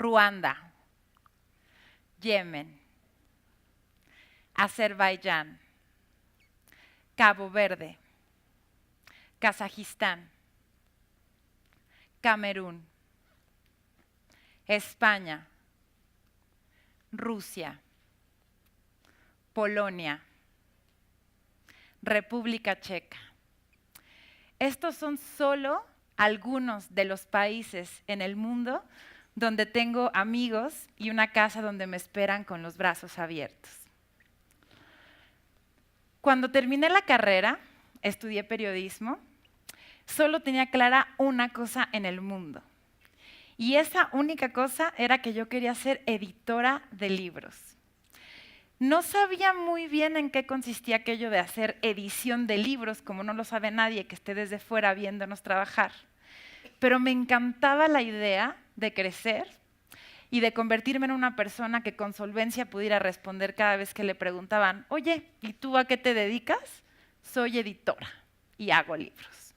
Ruanda, Yemen, Azerbaiyán, Cabo Verde, Kazajistán, Camerún, España, Rusia, Polonia, República Checa. Estos son solo algunos de los países en el mundo donde tengo amigos y una casa donde me esperan con los brazos abiertos. Cuando terminé la carrera, estudié periodismo, solo tenía clara una cosa en el mundo. Y esa única cosa era que yo quería ser editora de libros. No sabía muy bien en qué consistía aquello de hacer edición de libros, como no lo sabe nadie que esté desde fuera viéndonos trabajar. Pero me encantaba la idea de crecer y de convertirme en una persona que con solvencia pudiera responder cada vez que le preguntaban, oye, ¿y tú a qué te dedicas? Soy editora y hago libros.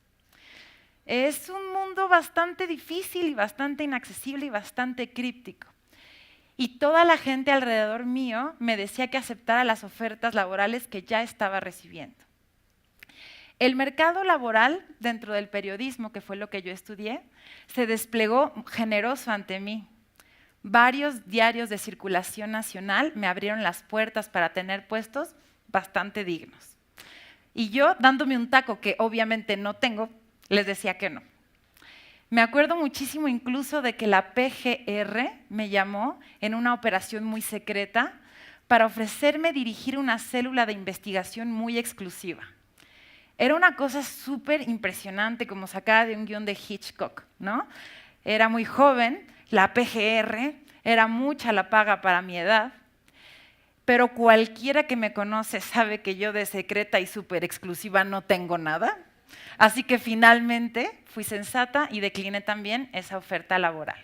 Es un mundo bastante difícil y bastante inaccesible y bastante críptico. Y toda la gente alrededor mío me decía que aceptara las ofertas laborales que ya estaba recibiendo. El mercado laboral dentro del periodismo, que fue lo que yo estudié, se desplegó generoso ante mí. Varios diarios de circulación nacional me abrieron las puertas para tener puestos bastante dignos. Y yo, dándome un taco que obviamente no tengo, les decía que no. Me acuerdo muchísimo incluso de que la PGR me llamó en una operación muy secreta para ofrecerme dirigir una célula de investigación muy exclusiva. Era una cosa súper impresionante, como sacada de un guión de Hitchcock, ¿no? Era muy joven, la PGR, era mucha la paga para mi edad, pero cualquiera que me conoce sabe que yo de secreta y súper exclusiva no tengo nada. Así que finalmente fui sensata y decliné también esa oferta laboral.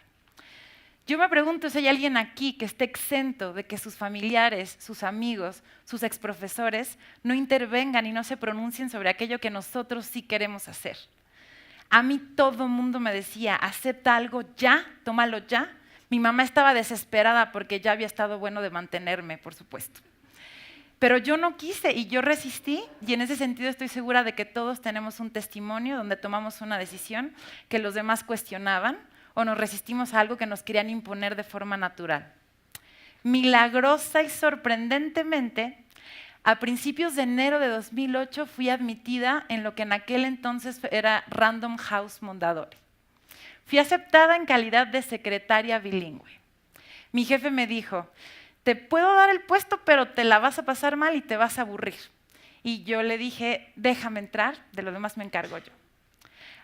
Yo me pregunto si hay alguien aquí que esté exento de que sus familiares, sus amigos, sus exprofesores no intervengan y no se pronuncien sobre aquello que nosotros sí queremos hacer. A mí todo el mundo me decía, acepta algo ya, tómalo ya. Mi mamá estaba desesperada porque ya había estado bueno de mantenerme, por supuesto. Pero yo no quise y yo resistí, y en ese sentido estoy segura de que todos tenemos un testimonio donde tomamos una decisión que los demás cuestionaban o nos resistimos a algo que nos querían imponer de forma natural. Milagrosa y sorprendentemente, a principios de enero de 2008 fui admitida en lo que en aquel entonces era Random House Mondadori. Fui aceptada en calidad de secretaria bilingüe. Mi jefe me dijo, te puedo dar el puesto, pero te la vas a pasar mal y te vas a aburrir. Y yo le dije, déjame entrar, de lo demás me encargo yo.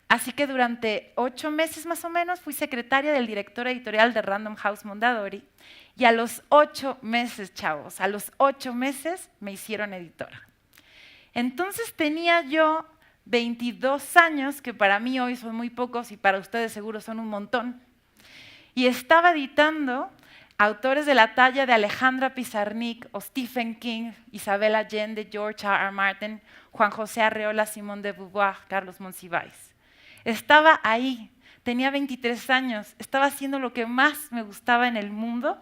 Así que durante 8 meses más o menos fui secretaria del director editorial de Random House Mondadori y a los 8 meses, chavos, a los 8 meses me hicieron editora. Entonces tenía yo 22 años, que para mí hoy son muy pocos y para ustedes seguro son un montón, y estaba editando autores de la talla de Alejandra Pizarnik o Stephen King, Isabel Allende, George R.R. Martin, Juan José Arreola, Simone de Beauvoir, Carlos Monsiváis. Estaba ahí, tenía 23 años, estaba haciendo lo que más me gustaba en el mundo,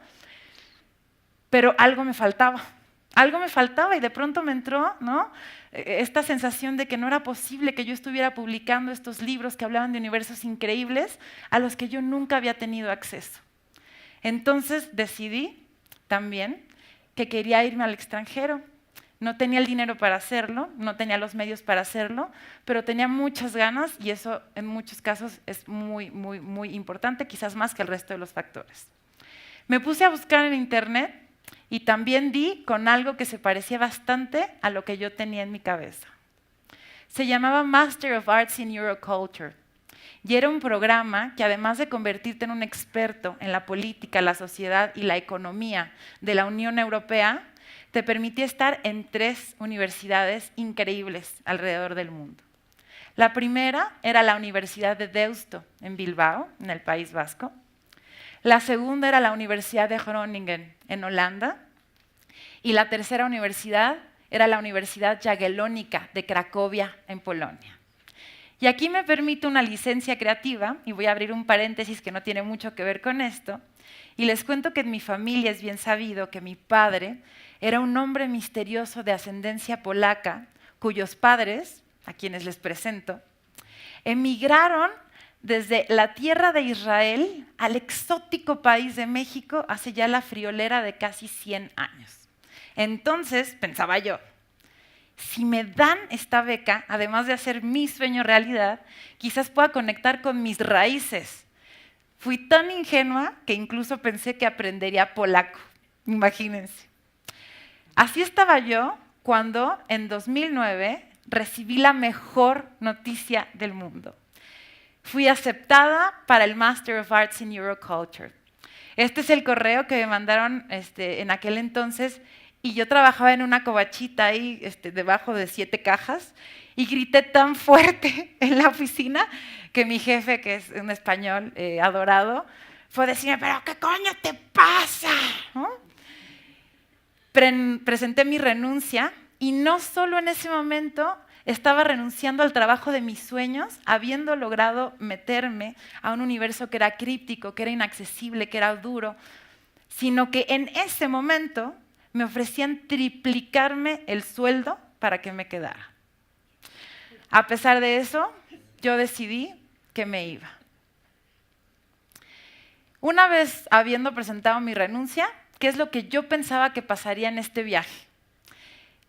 pero algo me faltaba y de pronto me entró, ¿no?, esta sensación de que no era posible que yo estuviera publicando estos libros que hablaban de universos increíbles a los que yo nunca había tenido acceso. Entonces decidí también que quería irme al extranjero. No tenía el dinero para hacerlo, no tenía los medios para hacerlo, pero tenía muchas ganas y eso en muchos casos es muy, muy, muy importante, quizás más que el resto de los factores. Me puse a buscar en internet y también di con algo que se parecía bastante a lo que yo tenía en mi cabeza. Se llamaba Master of Arts in Euroculture. Y era un programa que además de convertirte en un experto en la política, la sociedad y la economía de la Unión Europea, te permitía estar en 3 universidades increíbles alrededor del mundo. La primera era la Universidad de Deusto, en Bilbao, en el País Vasco. La segunda era la Universidad de Groningen, en Holanda. Y la tercera universidad era la Universidad Jagiellonica de Cracovia, en Polonia. Y aquí me permito una licencia creativa, y voy a abrir un paréntesis que no tiene mucho que ver con esto, Y les cuento que en mi familia es bien sabido que mi padre era un hombre misterioso de ascendencia polaca, cuyos padres, a quienes les presento, emigraron desde la tierra de Israel al exótico país de México hace ya la friolera de casi 100 años. Entonces, pensaba yo, si me dan esta beca, además de hacer mi sueño realidad, quizás pueda conectar con mis raíces. Fui tan ingenua que incluso pensé que aprendería polaco. Imagínense. Así estaba yo cuando en 2009 recibí la mejor noticia del mundo. Fui aceptada para el Master of Arts in Euroculture. Este es el correo que me mandaron en aquel entonces y yo trabajaba en una covachita ahí debajo de 7 cajas y grité tan fuerte en la oficina que mi jefe, que es un español adorado, fue a decirme, ¿pero qué coño te pasa? ¿no? Presenté mi renuncia y no solo en ese momento estaba renunciando al trabajo de mis sueños, habiendo logrado meterme a un universo que era críptico, que era inaccesible, que era duro, sino que en ese momento me ofrecían triplicarme el sueldo para que me quedara. A pesar de eso, yo decidí que me iba. Una vez habiendo presentado mi renuncia, ¿qué es lo que yo pensaba que pasaría en este viaje?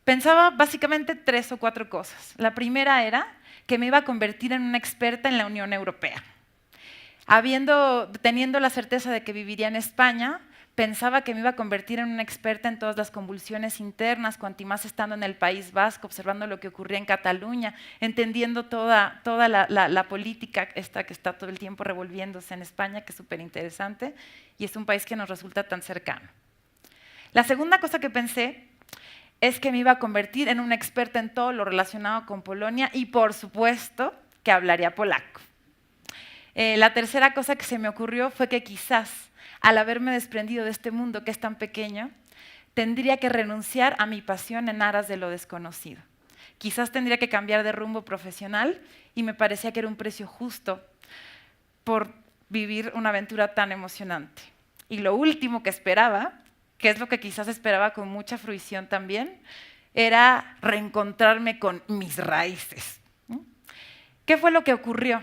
Pensaba básicamente 3 o 4 cosas. La primera era que me iba a convertir en una experta en la Unión Europea. Teniendo la certeza de que viviría en España, pensaba que me iba a convertir en una experta en todas las convulsiones internas, cuanto más estando en el País Vasco, observando lo que ocurría en Cataluña, entendiendo toda la política esta que está todo el tiempo revolviéndose en España, que es súper interesante, y es un país que nos resulta tan cercano. La segunda cosa que pensé es que me iba a convertir en una experta en todo lo relacionado con Polonia y, por supuesto, que hablaría polaco. La tercera cosa que se me ocurrió fue que quizás, al haberme desprendido de este mundo que es tan pequeño, tendría que renunciar a mi pasión en aras de lo desconocido. Quizás tendría que cambiar de rumbo profesional y me parecía que era un precio justo por vivir una aventura tan emocionante. Y lo último que esperaba, que es lo que quizás esperaba con mucha fruición también, era reencontrarme con mis raíces. ¿Qué fue lo que ocurrió?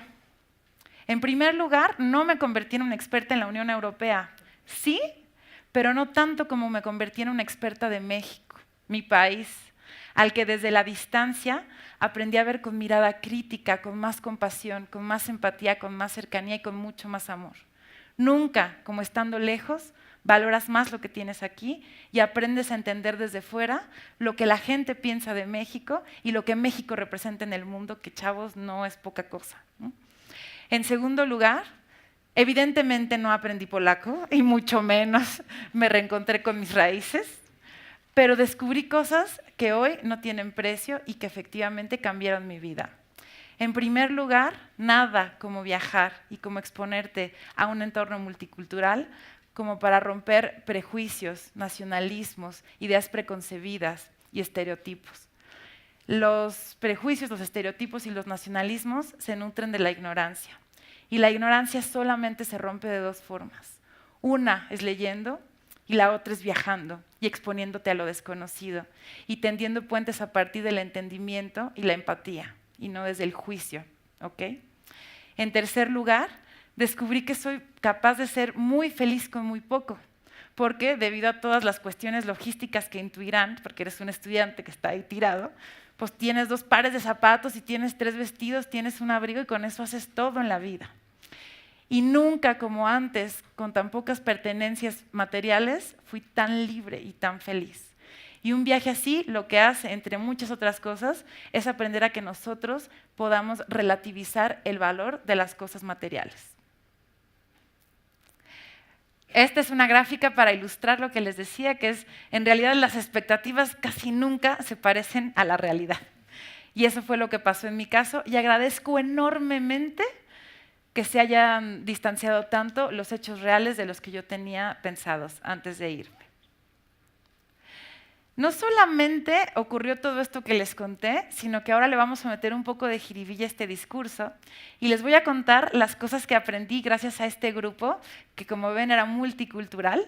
En primer lugar, no me convertí en una experta en la Unión Europea. Sí, pero no tanto como me convertí en una experta de México, mi país, al que desde la distancia aprendí a ver con mirada crítica, con más compasión, con más empatía, con más cercanía y con mucho más amor. Nunca, como estando lejos, valoras más lo que tienes aquí y aprendes a entender desde fuera lo que la gente piensa de México y lo que México representa en el mundo, que, chavos, no es poca cosa, ¿no? En segundo lugar, evidentemente no aprendí polaco y mucho menos me reencontré con mis raíces, pero descubrí cosas que hoy no tienen precio y que efectivamente cambiaron mi vida. En primer lugar, nada como viajar y como exponerte a un entorno multicultural como para romper prejuicios, nacionalismos, ideas preconcebidas y estereotipos. Los prejuicios, los estereotipos y los nacionalismos se nutren de la ignorancia. Y la ignorancia solamente se rompe de 2 formas. Una es leyendo y la otra es viajando y exponiéndote a lo desconocido y tendiendo puentes a partir del entendimiento y la empatía y no desde el juicio. ¿Ok? En tercer lugar, descubrí que soy capaz de ser muy feliz con muy poco. Porque debido a todas las cuestiones logísticas que intuirán, porque eres un estudiante que está ahí tirado, pues tienes 2 pares de zapatos y tienes 3 vestidos, tienes un abrigo y con eso haces todo en la vida. Y nunca como antes, con tan pocas pertenencias materiales, fui tan libre y tan feliz. Y un viaje así lo que hace, entre muchas otras cosas, es aprender a que nosotros podamos relativizar el valor de las cosas materiales. Esta es una gráfica para ilustrar lo que les decía, que es, en realidad las expectativas casi nunca se parecen a la realidad. Y eso fue lo que pasó en mi caso, y agradezco enormemente que se hayan distanciado tanto los hechos reales de los que yo tenía pensados antes de irme. No solamente ocurrió todo esto que les conté, sino que ahora le vamos a meter un poco de jiribilla a este discurso y les voy a contar las cosas que aprendí gracias a este grupo, que como ven era multicultural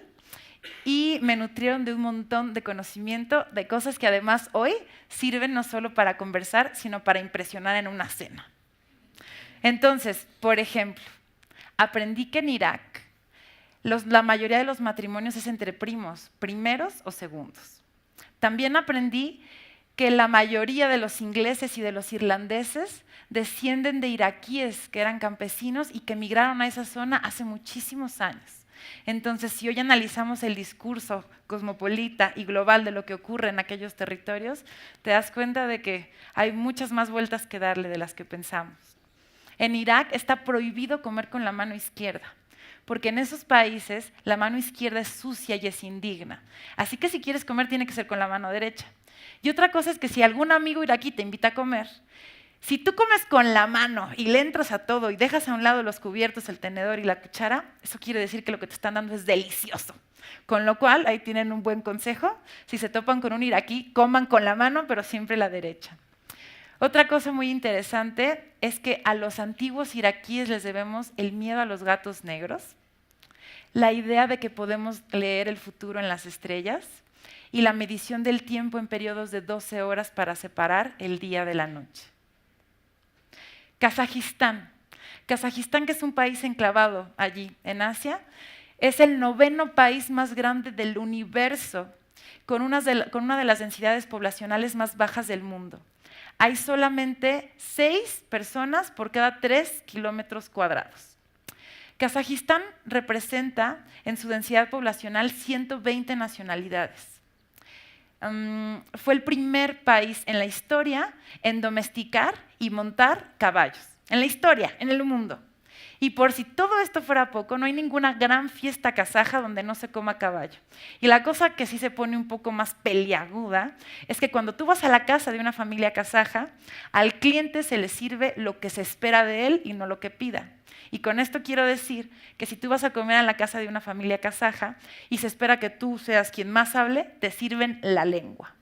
y me nutrieron de un montón de conocimiento, de cosas que además hoy sirven no solo para conversar, sino para impresionar en una cena. Entonces, por ejemplo, aprendí que en Irak la mayoría de los matrimonios es entre primos, primeros o segundos. También aprendí que la mayoría de los ingleses y de los irlandeses descienden de iraquíes que eran campesinos y que emigraron a esa zona hace muchísimos años. Entonces, si hoy analizamos el discurso cosmopolita y global de lo que ocurre en aquellos territorios, te das cuenta de que hay muchas más vueltas que darle de las que pensamos. En Irak está prohibido comer con la mano izquierda, porque en esos países la mano izquierda es sucia y es indigna. Así que si quieres comer tiene que ser con la mano derecha. Y otra cosa es que si algún amigo iraquí te invita a comer, si tú comes con la mano y le entras a todo y dejas a un lado los cubiertos, el tenedor y la cuchara, eso quiere decir que lo que te están dando es delicioso. Con lo cual, ahí tienen un buen consejo. Si se topan con un iraquí, coman con la mano, pero siempre la derecha. Otra cosa muy interesante es que a los antiguos iraquíes les debemos el miedo a los gatos negros, la idea de que podemos leer el futuro en las estrellas y la medición del tiempo en periodos de 12 horas para separar el día de la noche. Kazajistán. Kazajistán, que es un país enclavado allí en Asia, es el 9º país más grande del universo, con una de las densidades poblacionales más bajas del mundo. Hay solamente 6 personas por cada 3 kilómetros cuadrados. Kazajistán representa en su densidad poblacional 120 nacionalidades. Fue el primer país en la historia en domesticar y montar caballos. En la historia, en el mundo. Y por si todo esto fuera poco, no hay ninguna gran fiesta kazaja donde no se coma caballo. Y la cosa que sí se pone un poco más peliaguda es que cuando tú vas a la casa de una familia kazaja, al cliente se le sirve lo que se espera de él y no lo que pida. Y con esto quiero decir que si tú vas a comer a la casa de una familia kazaja y se espera que tú seas quien más hable, te sirven la lengua.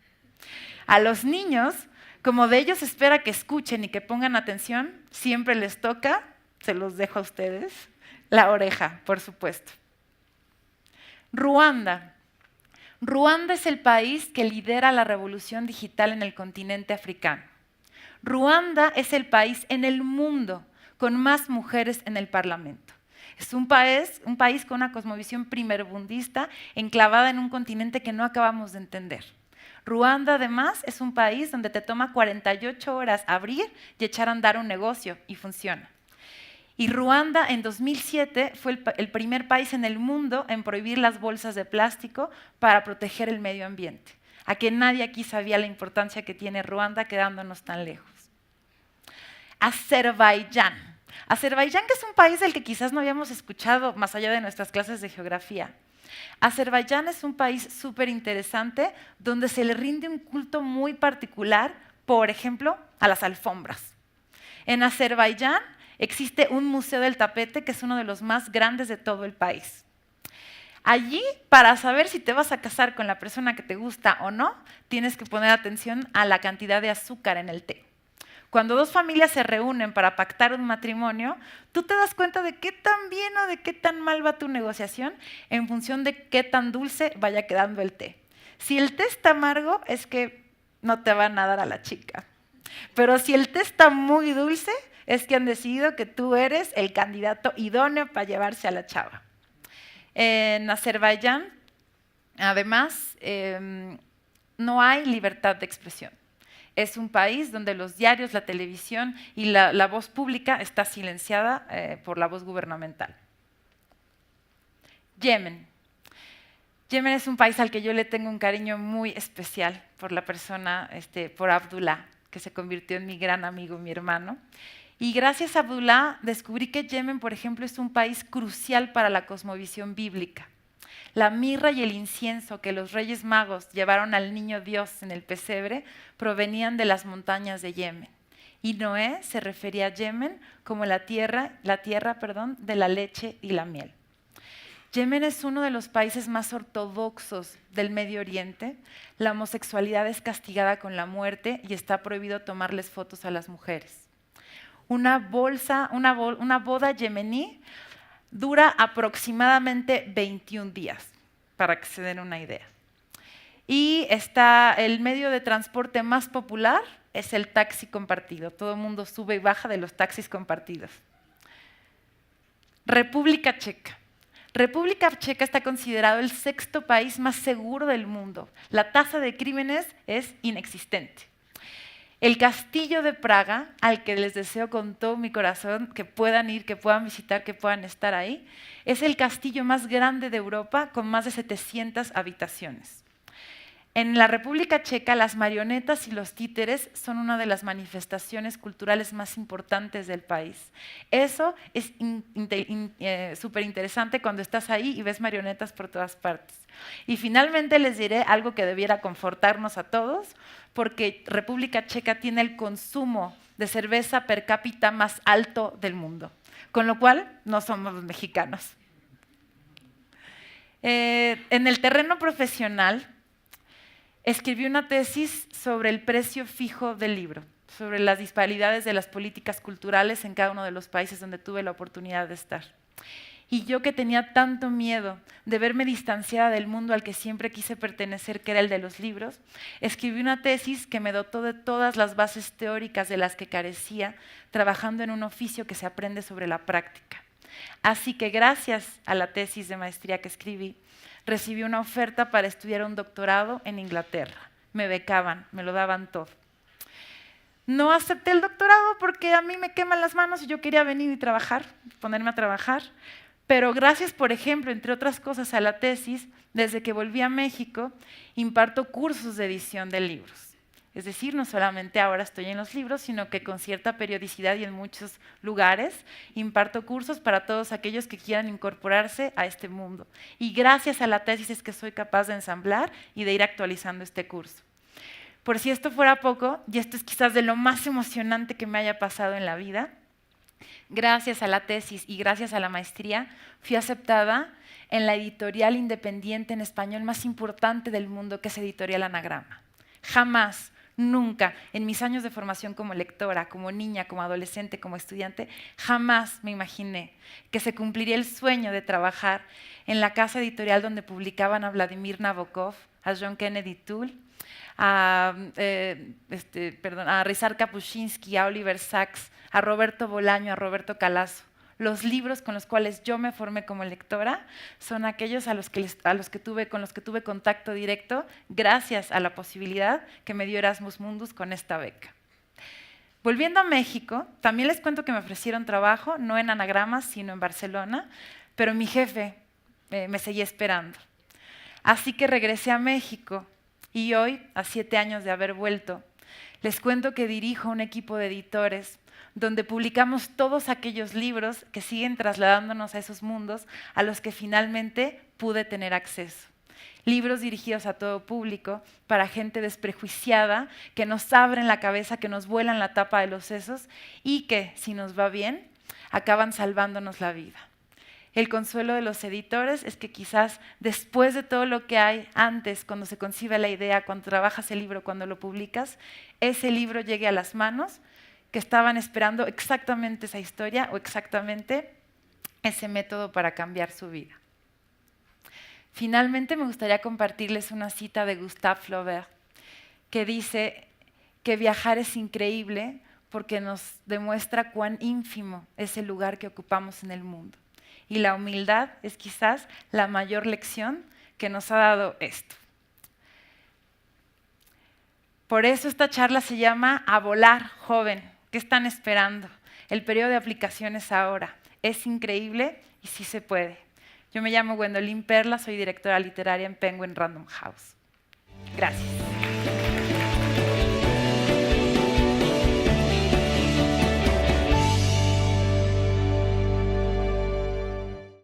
A los niños, como de ellos se espera que escuchen y que pongan atención, siempre les toca, se los dejo a ustedes, la oreja, por supuesto. Ruanda. Ruanda es el país que lidera la revolución digital en el continente africano. Ruanda es el país en el mundo con más mujeres en el Parlamento. Es un país con una cosmovisión primerbundista enclavada en un continente que no acabamos de entender. Ruanda, además, es un país donde te toma 48 horas abrir y echar a andar un negocio y funciona. Y Ruanda en 2007 fue el primer país en el mundo en prohibir las bolsas de plástico para proteger el medio ambiente. A que nadie aquí sabía la importancia que tiene Ruanda quedándonos tan lejos. Azerbaiyán. Azerbaiyán, que es un país del que quizás no habíamos escuchado más allá de nuestras clases de geografía. Azerbaiyán es un país súper interesante donde se le rinde un culto muy particular, por ejemplo, a las alfombras. En Azerbaiyán existe un museo del tapete que es uno de los más grandes de todo el país. Allí, para saber si te vas a casar con la persona que te gusta o no, tienes que poner atención a la cantidad de azúcar en el té. Cuando dos familias se reúnen para pactar un matrimonio, tú te das cuenta de qué tan bien o de qué tan mal va tu negociación en función de qué tan dulce vaya quedando el té. Si el té está amargo, es que no te van a dar a la chica. Pero si el té está muy dulce, es que han decidido que tú eres el candidato idóneo para llevarse a la chava. En Azerbaiyán, además, no hay libertad de expresión. Es un país donde los diarios, la televisión y la voz pública está silenciada por la voz gubernamental. Yemen. Yemen es un país al que yo le tengo un cariño muy especial por la persona, por Abdullah, que se convirtió en mi gran amigo, mi hermano. Y gracias a Abdullah descubrí que Yemen, por ejemplo, es un país crucial para la cosmovisión bíblica. La mirra y el incienso que los reyes magos llevaron al niño Dios en el pesebre provenían de las montañas de Yemen. Y Noé se refería a Yemen como la tierra de la leche y la miel. Yemen es uno de los países más ortodoxos del Medio Oriente. La homosexualidad es castigada con la muerte y está prohibido tomarles fotos a las mujeres. Una boda yemení dura aproximadamente 21 días, para que se den una idea. Y el medio de transporte más popular es el taxi compartido. Todo el mundo sube y baja de los taxis compartidos. República Checa. República Checa está considerado el 6º país más seguro del mundo. La tasa de crímenes es inexistente. El Castillo de Praga, al que les deseo con todo mi corazón que puedan ir, que puedan visitar, que puedan estar ahí, es el castillo más grande de Europa con más de 700 habitaciones. En la República Checa, las marionetas y los títeres son una de las manifestaciones culturales más importantes del país. Eso es súper interesante cuando estás ahí y ves marionetas por todas partes. Y finalmente les diré algo que debiera confortarnos a todos, porque República Checa tiene el consumo de cerveza per cápita más alto del mundo, con lo cual no somos los mexicanos. En el terreno profesional, escribí una tesis sobre el precio fijo del libro, sobre las disparidades de las políticas culturales en cada uno de los países donde tuve la oportunidad de estar. Y yo que tenía tanto miedo de verme distanciada del mundo al que siempre quise pertenecer, que era el de los libros, escribí una tesis que me dotó de todas las bases teóricas de las que carecía, trabajando en un oficio que se aprende sobre la práctica. Así que gracias a la tesis de maestría que escribí, recibí una oferta para estudiar un doctorado en Inglaterra. Me becaban, me lo daban todo. No acepté el doctorado porque a mí me queman las manos y yo quería venir y trabajar, ponerme a trabajar. Pero gracias, por ejemplo, entre otras cosas, a la tesis, desde que volví a México, imparto cursos de edición de libros. Es decir, no solamente ahora estoy en los libros, sino que con cierta periodicidad y en muchos lugares imparto cursos para todos aquellos que quieran incorporarse a este mundo. Y gracias a la tesis es que soy capaz de ensamblar y de ir actualizando este curso. Por si esto fuera poco, y esto es quizás de lo más emocionante que me haya pasado en la vida, gracias a la tesis y gracias a la maestría, fui aceptada en la editorial independiente en español más importante del mundo, que es Editorial Anagrama. Jamás, nunca, en mis años de formación como lectora, como niña, como adolescente, como estudiante, jamás me imaginé que se cumpliría el sueño de trabajar en la casa editorial donde publicaban a Vladimir Nabokov, a John Kennedy Toole, a Ryszard Kapuscinski, a Oliver Sacks, a Roberto Bolaño, a Roberto Calazo. Los libros con los cuales yo me formé como lectora son aquellos con los que tuve contacto directo gracias a la posibilidad que me dio Erasmus Mundus con esta beca. Volviendo a México, también les cuento que me ofrecieron trabajo, no en Anagramas, sino en Barcelona, pero mi jefe me seguía esperando. Así que regresé a México y hoy, a 7 años de haber vuelto, les cuento que dirijo un equipo de editores donde publicamos todos aquellos libros que siguen trasladándonos a esos mundos a los que finalmente pude tener acceso. Libros dirigidos a todo público, para gente desprejuiciada, que nos abren la cabeza, que nos vuelan la tapa de los sesos y que, si nos va bien, acaban salvándonos la vida. El consuelo de los editores es que quizás después de todo lo que hay antes, cuando se concibe la idea, cuando trabajas el libro, cuando lo publicas, ese libro llegue a las manos que estaban esperando exactamente esa historia o exactamente ese método para cambiar su vida. Finalmente, me gustaría compartirles una cita de Gustave Flaubert que dice que viajar es increíble porque nos demuestra cuán ínfimo es el lugar que ocupamos en el mundo. Y la humildad es quizás la mayor lección que nos ha dado esto. Por eso esta charla se llama A volar, joven. ¿Qué están esperando? El periodo de aplicación es ahora. Es increíble y sí se puede. Yo me llamo Gwendolyn Perla, soy directora literaria en Penguin Random House. Gracias.